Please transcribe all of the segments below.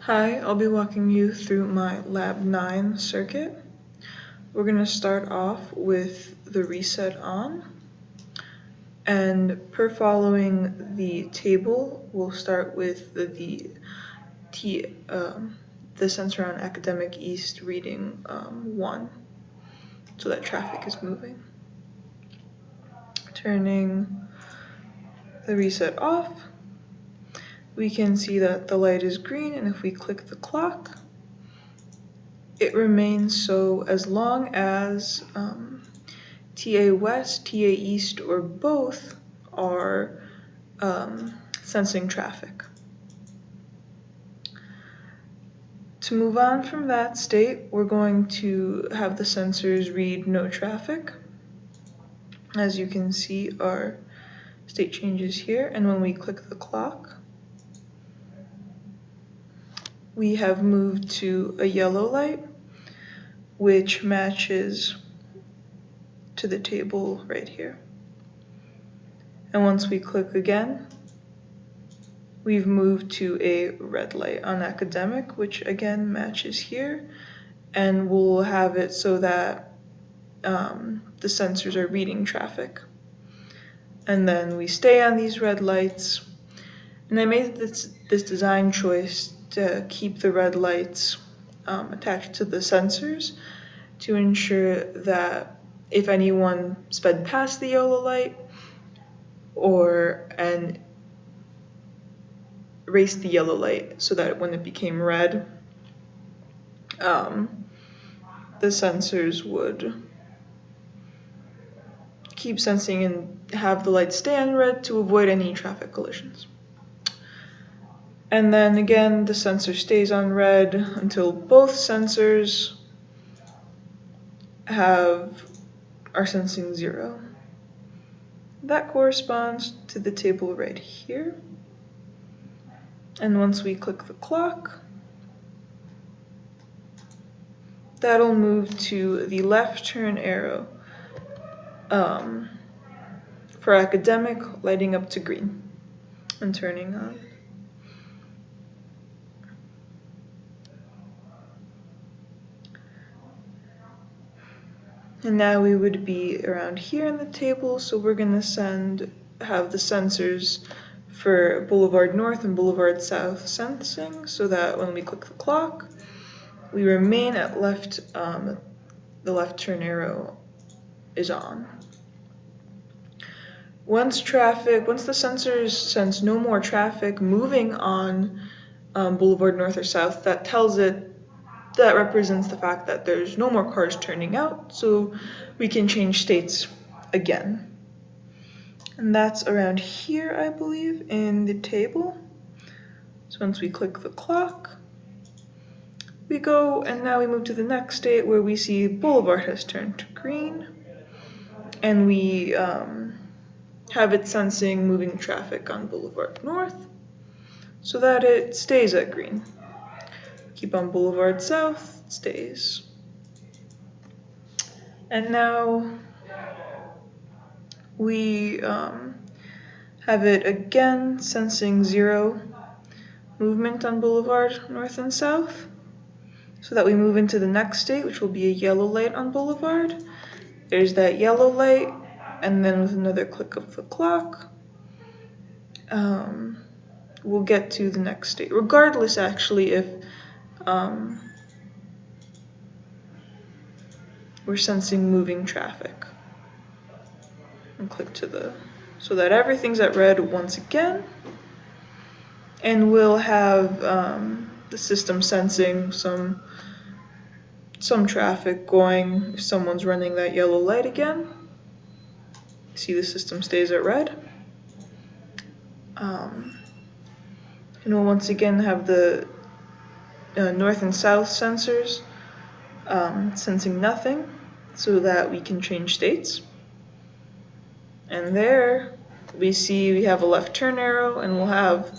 Hi, I'll be walking you through my Lab 9 circuit. We're going to start off with the reset on, and per following the table, we'll start with the sensor on academic east reading 1, so that traffic is moving. Turning the reset off, we can see that the light is green, and if we click the clock, it remains so as long as TA West, TA East, or both are sensing traffic. To move on from that state, we're going to have the sensors read no traffic. As you can see, our state changes here, and when we click the clock, we have moved to a yellow light, which matches to the table right here. And once we click again, we've moved to a red light on academic, which again matches here, and we'll have it so that the sensors are reading traffic. And then we stay on these red lights, and I made this design choice to keep the red lights attached to the sensors to ensure that if anyone sped past the yellow light and raced the yellow light, so that when it became red, the sensors would keep sensing and have the light stay on red to avoid any traffic collisions. And then again, the sensor stays on red until both sensors are sensing 0. That corresponds to the table right here. And once we click the clock, that'll move to the left turn arrow for academic, lighting up to green and turning on. And now we would be around here in the table, so we're going to have the sensors for Boulevard North and Boulevard South sensing, so that when we click the clock, we remain at the left turn arrow is on. Once the sensors sense no more traffic moving on Boulevard North or South, that represents the fact that there's no more cars turning out, so we can change states again. And that's around here, I believe, in the table. So once we click the clock, we go, and now we move to the next state where we see Boulevard has turned to green, and we have it sensing moving traffic on Boulevard North so that it stays at green. Keep on Boulevard South, it stays. And now we have it again sensing 0 movement on Boulevard North and South, so that we move into the next state, which will be a yellow light on Boulevard. There's that yellow light, and then with another click of the clock, we'll get to the next state, regardless actually if we're sensing moving traffic. And click so that everything's at red once again, and we'll have the system sensing some traffic going if someone's running that yellow light again. See, the system stays at red. And we'll once again have the north and south sensors sensing nothing, so that we can change states. And there we see we have a left turn arrow, and we'll have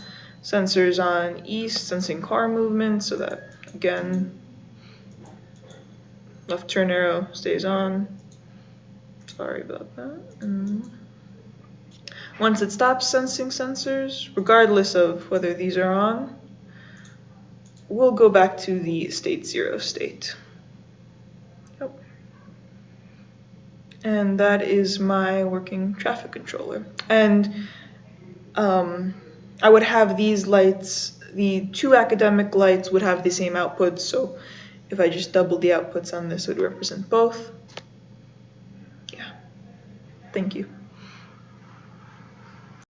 sensors on east sensing car movement, so that again, left turn arrow stays on. Sorry about that. And once it stops sensing sensors, regardless of whether these are on, we'll go back to the state 0 state. Oh. And that is my working traffic controller. And I would have these lights, the 2 academic lights would have the same outputs, so if I just double the outputs on this, it would represent both. Yeah, thank you.